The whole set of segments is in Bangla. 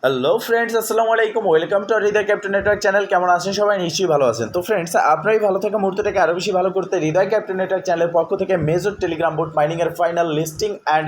হ্যালো ফ্রেন্ডস, আসসালামু আলাইকুম। Welcome to Hridoy captain network channel. কেমন আছেন সবাই? নিশ্চয়ই ভালো আছেন। তো ফ্রেন্ডস, আপনারই ভালো থাকা মুহূর্তটাকে আরও বেশি ভালো করতে হৃদয় ক্যাপ্টেন নেটওয়ার্ক চ্যানেলের পক্ষ থেকে মেজর টেলিগ্রাম বোট মাইনিংয়ের final listing and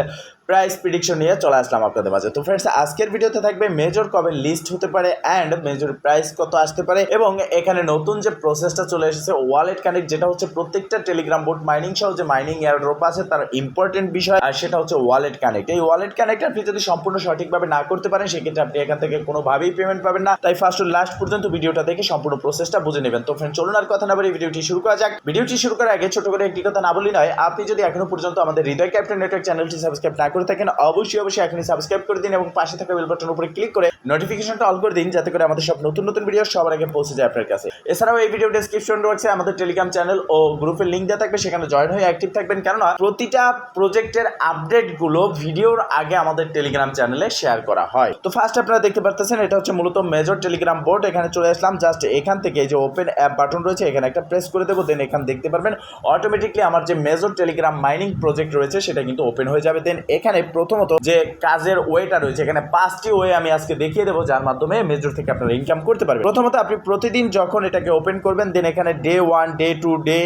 price prediction নিয়ে চলে আসলাম আপনাদের মাঝে। তো ফ্রেন্ডস, আজকের ভিডিওতে থাকবে মেজর কবে লিস্ট হতে পারে অ্যান্ড মেজর প্রাইস কত আসতে পারে, এবং এখানে নতুন যে প্রসেসটা চলে এসেছে ওয়ালেট কানেক্ট, যেটা হচ্ছে প্রত্যেকটা টেলিগ্রাম বোট মাইনিং সহ যে মাইনিং এয়ারড্রপ আছে তার ইম্পর্টেন্ট বিষয়, আর সেটা হচ্ছে ওয়ালেট কানেক্ট। এই ওয়ালেট কানেক্ট আপনি যদি সম্পূর্ণ সঠিকভাবে না করতে পারেন সেক্ষেত্রে আপনি এখান থেকে কোনোভাবেই পেমেন্ট পাবেন না। তাই ফার্স্ট টু লাস্ট পর্যন্ত ভিডিওটা দেখে সম্পূর্ণ প্রসেসটা বুঝে নেবেন। তো ফ্রেন্ড, চলুন আর কথা না বলে ভিডিওটি শুরু করা যাক। ভিডিওটি শুরু করার আগে ছোট করে একটি কথা না বলি নয়, আপনি যদি এখনো পর্যন্ত আমাদের হৃদয় ক্যাপ্টেন নেটওয়ার্ক চ্যানেলটি সাবস্ক্রাইব না করে থাকেন অবশ্যই এখনই সাবস্ক্রাইব করে দিন এবং পাশে থাকা বেল বাটনের উপরে ক্লিক করে নোটিফিকেশনটা অল করে দিন, যাতে করে আমাদের সব নতুন নতুন ভিডিও সবার আগে পৌঁছে যায় আপনার কাছে। এছাড়াও এই ভিডিও ডেসক্রিপশন বক্সে আমাদের টেলিগ্রাম চ্যানেল ও গ্রুপের লিঙ্ক দেওয়া থাকবে, সেখানে জয়েন হয়ে অ্যাক্টিভ থাকবেন, কেননা প্রতিটা প্রজেক্টের আপডেটগুলো ভিডিওর আগে আমাদের টেলিগ্রাম চ্যানেলে শেয়ার করা হয়। তো ফার্স্ট আপনারা দেখতে পারতেছেন এটা হচ্ছে মূলত মেজর টেলিগ্রাম বোট। এখানে চলে আসলাম, জাস্ট এখান থেকে এই যে ওপেন অ্যাপ বাটন রয়েছে এখানে একটা প্রেস করে দেবো, দেন এখানে দেখতে পারবেন অটোমেটিকলি আমার যে মেজর টেলিগ্রাম মাইনিং প্রজেক্ট রয়েছে সেটা কিন্তু ওপেন হয়ে যাবে। দেন এখানে প্রথমত যে কাজের ওয়েটা রয়েছে, এখানে 5টি ওয়ে আমি আজকে দেখিয়ে দেবো যার মাধ্যমে মেজর থেকে আপনারা ইনকাম করতে পারবেন। প্রথমত আপনি প্রতিদিন যখন এটাকে ওপেন করবেন, দেন এখানে ডে 1, ডে 2, ডে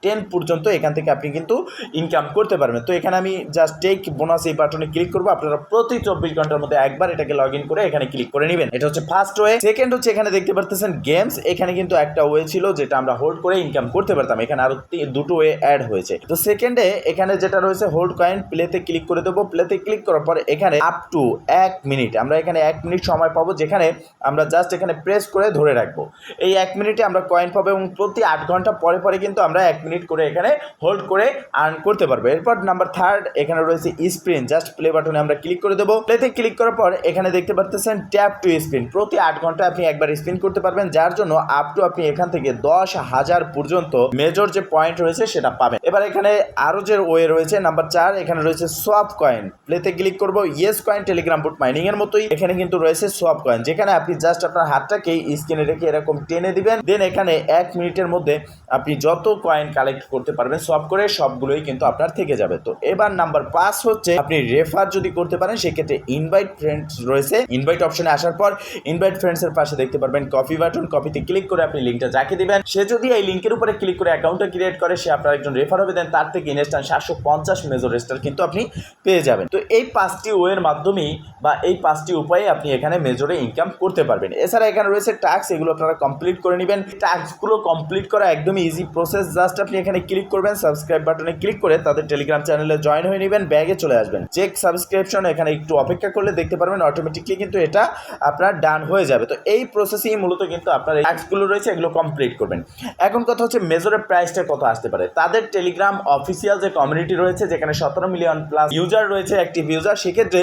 10 পর্যন্ত এখান থেকে আপনি কিন্তু ইনকাম করতে পারবেন। তো এখানে আমি জাস্ট টেক বোনাস এই বাটনে ক্লিক করবো। আপনারা প্রতি 24 ঘন্টার মধ্যে একবার এটাকে লগ ইন করে এখানে ক্লিক করে নেবেন। এটা হচ্ছে ফার্স্ট ওয়ে। সেকেন্ড হচ্ছে এখানে দেখতে পারতেছেন গেমস। এখানে কিন্তু একটা ওয়ে ছিল যেটা আমরা হোল্ড করে ইনকাম করতে পারতাম, এখানে আরো দুটো ওয়ে অ্যাড হয়েছে। তো সেকেন্ডে এখানে যেটা রয়েছে হোল্ড কয়েন, প্লেতে ক্লিক করে দেবো। প্লেতে ক্লিক করার পর এখানে আপ টু 1 মিনিট আমরা এখানে 1 মিনিট সময় পাবো, যেখানে আমরা জাস্ট এখানে প্রেস করে ধরে রাখবো। এই 1 মিনিটে আমরা কয়েন পাবো এবং প্রতি 8 ঘন্টা পরে পরে কিন্তু আমরা 1 মিনিট করে এখানে হোল্ড করে আর্ন করতে পারবো। এরপর নাম্বার 3 এখানে রয়েছে স্পিন। জাস্ট প্লে বাটনে আমরা ক্লিক করে দেবো। প্লেতে ক্লিক করার পর এখানে দেখতে পারতেছেন ট্যাপ টু স্পিন। প্রতি 8 ঘন্টা আপনি একবার স্পিন করতে পারবেন, যার জন্য আপ টু আপনি এখান থেকে 10,000 পর্যন্ত মেজর যে পয়েন্ট রয়েছে সেটা পাবেন। এবার এখানে আরো যে ওয়ে রয়েছে নাম্বার 4 এখানে রয়েছে সোয়াপ কয়েন। প্লেতে ক্লিক করবো। Yes coin Telegram boat mining এর মতোই এখানে কিন্তু রয়েছে সোয়াপ কয়েন, যেখানে আপনি জাস্ট আপনার হাতটাকে স্ক্রিনে রেখে এরকম টেনে দিবেন। দেন এখানে 1 মিনিটের মধ্যে আপনি যত কয়েন কালেক্ট করতে পারবেন সোয়াপ করে সবগুলোই কিন্তু আপনার থেকে যাবে। তো এবার নাম্বার 5 হচ্ছে আপনি রেফার যদি করতে পারেন সেক্ষেত্রে ইনভাইট ফ্রেন্ডস রয়েছে। ইনভাইট অপশনে আসার পর ইনভাইট ফ্রেন্ডস এর পাশে দেখতে পারবেন কপি বাটন। কপিতে ক্লিক করে আপনি লিঙ্কটা যাকে দিবেন সে যদি এই লিঙ্কের উপরে ক্লিক করে অ্যাকাউন্টটা ক্রিয়েট করে সে আপনার একজন রেফার হবে। দেন তার থেকে ইনস্ট্যান্ট 750 মেজর স্টার কিন্তু আপনি পেয়ে যাবেন। তো এই 5টি ওয়ের মাধ্যমেই বা এই 5টি উপায়ে আপনি এখানে মেজরে ইনকাম করতে পারবেন। এছাড়া এখানে রয়েছে টাস্ক, এগুলো আপনারা কমপ্লিট করে নেবেন। টাস্কগুলো কমপ্লিট করা একদমই ইজি প্রসেস। জাস্ট আপনি এখানে ক্লিক করবেন, সাবস্ক্রাইব বাটনে ক্লিক করে তাদের টেলিগ্রাম চ্যানেলে জয়েন হয়ে নেবেন, ব্যাগে চলে আসবেন। চেক সাবস্ক্রিপশন এখানে একটু অপেক্ষা করলে দেখতে পারবেন অটোমেটিকলি কিন্তু এটা আপনার ডান হয়ে যাবে। তো এই প্রসেসেই মূলত কিন্তু আপনার এই টাস্কগুলো রয়েছে এগুলো কমপ্লিট করবেন। এখন কথা হচ্ছে মেজরের প্রাইসটা কত আসতে পারে। তাদের টেলিগ্রাম অফিসিয়াল যে কমিউনিটি রয়েছে যেখানে 17 মিলিয়ন প্লাস ইউজার রয়েছে, অ্যাক্টিভ ইউজার, সেক্ষেত্রে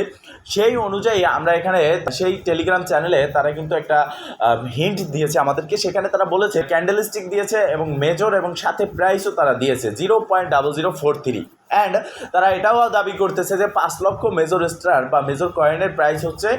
সেই অনুযায়ী আমরা এখানে সেই টেলিগ্রাম চ্যানেলে তারা কিন্তু একটা হিন্ট দিয়েছে আমাদেরকে। সেখানে তারা বলেছে ক্যান্ডেল স্টিক দিয়েছে এবং মেজর এবং সাথে প্রাইসও তারা দিয়েছে 0.0043। অ্যান্ড তারা এটাও দাবি করতেছে যে 5 লক্ষ মেজর স্টার বা মেজর কয়েনের প্রাইস হচ্ছে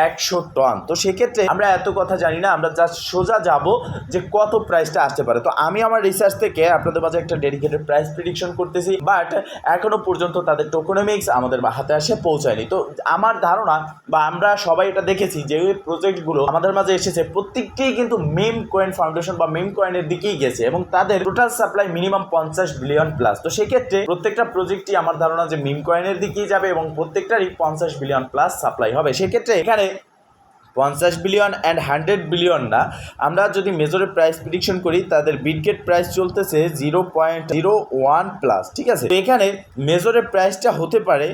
100 টন। তো সেক্ষেত্রে আমরা এত কথা জানি না, আমরা জাস্ট সোজা যাব যে কত প্রাইসটা আসতে পারে। তো আমি আমার রিসার্চ থেকে আপনাদের মাঝে একটা ডেডিকেটেড প্রাইস প্রিডিকশন করতেছি, বাট এখনো পর্যন্ত তাদের টোকেনমিক্স আমাদের হাতে এসে পৌঁছায়নি। তো আমার ধারণা বা আমরা সবাই এটা দেখেছি যে ওই প্রজেক্টগুলো আমাদের মাঝে এসেছে প্রত্যেকটি কিন্তু মিম কয়েন ফাউন্ডেশন বা মিম কয়েনের দিকেই গেছে এবং তাদের total supply minimum 50 billion plus. তো সেক্ষেত্রে প্রত্যেকটা প্রজেক্টই আমার ধারণা যে মিম কয়েনের দিকেই যাবে এবং প্রত্যেকটারই 50 বিলিয়ন প্লাস সাপ্লাই হবে। সেক্ষেত্রে এখানে 50 বিলিয়ন অ্যান্ড 100 বিলিয়ন না, আমরা যদি মেজরের প্রাইস প্রিডিকশন করি তাদের বিটগেট প্রাইস চলতেছে 0.01 প্লাস, ঠিক আছে। তো এখানে মেজরের প্রাইসটা হতে পারে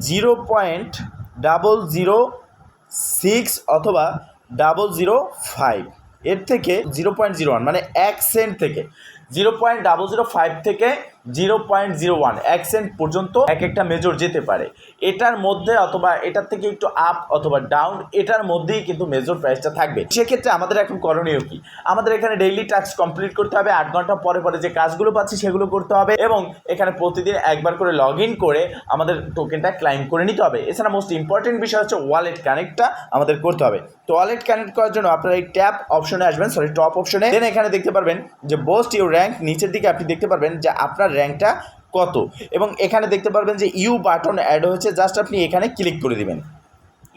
0.006 অথবা 005, এর থেকে 0.01 মানে 1 সেন্ট থেকে 0.005 থেকে 0.01 1 সেন্ট পর্যন্ত এক একটা মেজর যেতে পারে। এটার মধ্যে অথবা এটার থেকে একটু আপ অথবা ডাউন, এটার মধ্যেই কিন্তু মেজর প্রাইসটা থাকবে। সেক্ষেত্রে আমাদের এখন করণীয় কি? আমাদের এখানে ডেইলি টাস্ক কমপ্লিট করতে হবে, 8 ঘন্টা পরে পরে যে কাজগুলো পাচ্ছি সেগুলো করতে হবে এবং এখানে প্রতিদিন একবার করে লগ ইন করে আমাদের টোকেনটা ক্লাইম করে নিতে হবে। এছাড়া মোস্ট ইম্পর্টেন্ট বিষয় হচ্ছে ওয়ালেট কানেক্টটা আমাদের করতে হবে। তো ওয়ালেট কানেক্ট করার জন্য আপনারা এই ট্যাপ অপশনে আসবেন, টপ অপশনে। দেন এখানে দেখতে পারবেন যে বুস্ট ইউর র্যাঙ্ক, নিচের দিকে আপনি দেখতে পারবেন যে আপনার র্যাঙ্কটা কত এবং এখানে দেখতে পারবেন যে ইউ বাটন অ্যাড হয়েছে। জাস্ট আপনি এখানে ক্লিক করে দিবেন।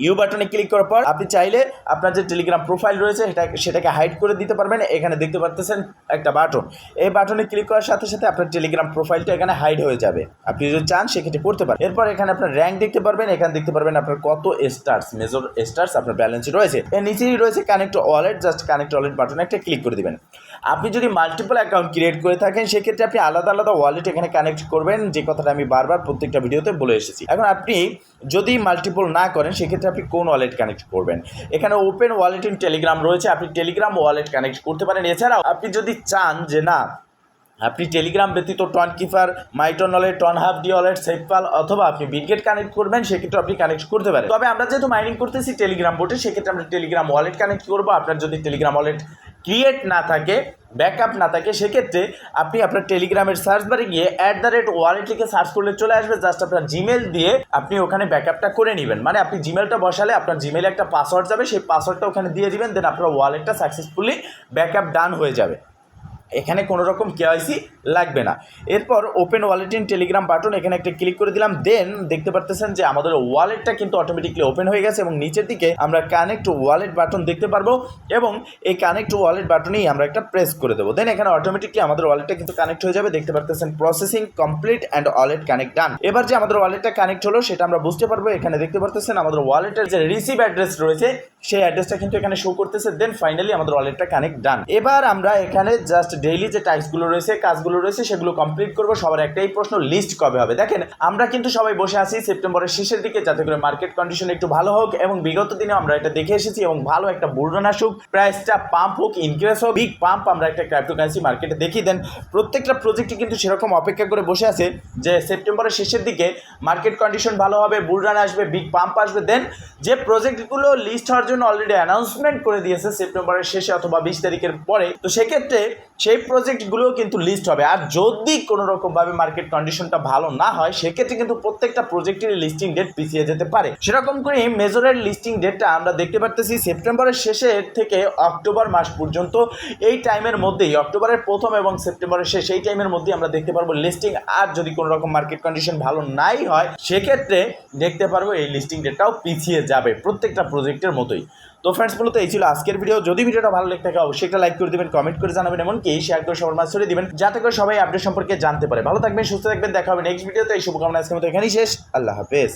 ইউ বাটনে ক্লিক করার পর আপনি চাইলে আপনার যে টেলিগ্রাম প্রোফাইল রয়েছে সেটাকে হাইড করে দিতে পারবেন। এখানে দেখতে পাচ্ছেন একটা বাটন, এই বাটনে ক্লিক করার সাথে সাথে আপনার টেলিগ্রাম প্রোফাইলটা এখানে হাইড হয়ে যাবে। আপনি যদি চান সেক্ষেত্রে করতে পারেন। এরপর এখানে আপনার র্যাঙ্ক দেখতে পারবেন, এখানে দেখতে পারবেন আপনার কত স্টার্স, মেজর স্টার্স আপনার ব্যালেন্সে রয়েছে। এর নিচেই রয়েছে connect wallet, just connect wallet বাটনে একটা ক্লিক করে দিবেন। আপনি যদি মাল্টিপল অ্যাকাউন্ট ক্রিয়েট করে থাকেন সেক্ষেত্রে আপনি আলাদা আলাদা ওয়ালেট এখানে কানেক্ট করবেন, যে কথাটা আমি বারবার প্রত্যেকটা ভিডিওতে বলে এসেছি। এখন আপনি যদি মাল্টিপল না করেন সেক্ষেত্রে আপনি কোন ওয়ালেট কানেক্ট করবেন? এখানে ওপেন ওয়ালেট ইন টেলিগ্রাম রয়েছে, আপনি টেলিগ্রাম ওয়ালেট কানেক্ট করতে পারেন। এছাড়াও আপনি যদি চান যে না আপনি টেলিগ্রাম ব্যতীত Tonkeeper, MyTonWallet, Tonhub D wallet, SafePal অথবা আপনি বিটগেট কানেক্ট করবেন, সেক্ষেত্রে আপনি কানেক্ট করতে পারেন। তবে আমরা যেহেতু মাইনিং করতেছি টেলিগ্রাম বোটে, সেক্ষেত্রে আমরা টেলিগ্রাম ওয়ালেট কানেক্ট করবো। আপনার যদি টেলিগ্রাম ওয়ালেট ক্রিয়েট না থাকে, ব্যাকআপ না থাকে, সেক্ষেত্রে আপনি আপনার টেলিগ্রামের সার্চ বারে গিয়ে @ওয়ালেট লিখে সার্চ করলে চলে আসবে। জাস্ট আপনার জিমেল দিয়ে আপনি ওখানে ব্যাকআপটা করে নেবেন। মানে আপনি জিমেলটা বসালে আপনার জিমেলে একটা পাসওয়ার্ড যাবে, সেই পাসওয়ার্ডটা ওখানে দিয়ে দিবেন, দেন আপনার ওয়ালেটটা সাকসেসফুলি ব্যাকআপ ডান হয়ে যাবে। এখানে কোনো রকম কেওয়াইসি লাগবে না। এরপর open wallet in Telegram button এখানে একটা ক্লিক করে দিলাম। দেন দেখতে পারতেছেন যে আমাদের ওয়ালেটটা কিন্তু অটোমেটিকলি ওপেন হয়ে গেছে এবং নিচের দিকে আমরা কানেক্ট ওয়ালেট বাটন দেখতে পারবো এবং এই কানেক্ট ওয়ালেট বাটনেই আমরা একটা প্রেস করে দেবো। দেন এখানে অটোমেটিকলি আমাদের ওয়ালেটটা কিন্তু কানেক্ট হয়ে যাবে। দেখতে পারতেছেন processing complete and wallet connect done. এবার যে আমাদের ওয়ালেটটা কানেক্ট হলো সেটা আমরা বুঝতে পারবো। এখানে দেখতে পারতেছেন আমাদের ওয়ালেটের যে রিসিভ অ্যাড্রেস রয়েছে সেই অ্যাড্রেসটা কিন্তু এখানে শো করতেছে। দেন ফাইনালি আমাদের ওয়ালেটটা কানেক্ট ডান। এবার আমরা এখানে জাস্ট ডেইলি যে টাস্কগুলো রয়েছে, কাজগুলো রয়েছে সেগুলো কমপ্লিট করবো। সবার একটাই প্রশ্ন, লিস্ট কবে হবে? দেখেন আমরা কিন্তু সবাই বসে আছি সেপ্টেম্বরের শেষের দিকে, যাতে করে মার্কেট কন্ডিশন একটু ভালো হোক এবং বিগত দিনে আমরা এটা দেখে এসেছি এবং ভালো একটা বুলরান আসুক, প্রাইসটা পাম্প হোক, ইনক্রিজ হোক, বিগ পাম্প আমরা একটা ক্রিপ্টোকারেন্সি মার্কেটে দেখি। দেন প্রত্যেকটা প্রজেক্টই কিন্তু সেরকম অপেক্ষা করে বসে আছে যে সেপ্টেম্বরের শেষের দিকে মার্কেট কন্ডিশন ভালো হবে, বুলরান আসবে, বিগ পাম্প আসবে। দেন যে প্রজেক্টগুলো লিস্ট হওয়ার জন্য অলরেডি অ্যানাউন্সমেন্ট করে দিয়েছে সেপ্টেম্বরের শেষে অথবা 20 তারিখের পরে, তো সেক্ষেত্রে সেই প্রজেক্টগুলো কিন্তু লিস্ট হবে। আর যদি কোনো রকমভাবে মার্কেট কন্ডিশনটা ভালো না হয় সেক্ষেত্রে কিন্তু প্রত্যেকটা প্রজেক্টের লিস্টিং ডেট পিছিয়ে যেতে পারে। সেরকম করে মেজরের লিস্টিং ডেটটা আমরা দেখতে পারতেছি সেপ্টেম্বরের শেষের থেকে অক্টোবর মাস পর্যন্ত। এই টাইমের মধ্যেই, অক্টোবরের প্রথম এবং সেপ্টেম্বরের শেষ, এই টাইমের মধ্যেই আমরা দেখতে পারবো লিস্টিং। আর যদি কোনো রকম মার্কেট কন্ডিশন ভালো নাই হয় সেক্ষেত্রে দেখতে পারবো এই লিস্টিং ডেটটাও পিছিয়ে যাবে প্রত্যেকটা প্রজেক্টের মতোই। তো ফ্রেন্ডস, মূলত এই ছিল আজকের ভিডিও। যদি ভিডিওটা ভালো লেগে থাকে অবশ্যই একটা লাইক করে দিবেন, কমেন্ট করে জানাবেন, এমনকি শেয়ার করে সবার মাঝে ছড়িয়ে দিবেন, যাতে করে সবাই আপডেট সম্পর্কে জানতে পারে। ভালো থাকবেন, সুস্থ থাকবেন, দেখা হবে নেক্সট ভিডিওতে। এই শুভকামনা আজকের মতো এখানেই শেষ। আল্লাহ হাফেজ।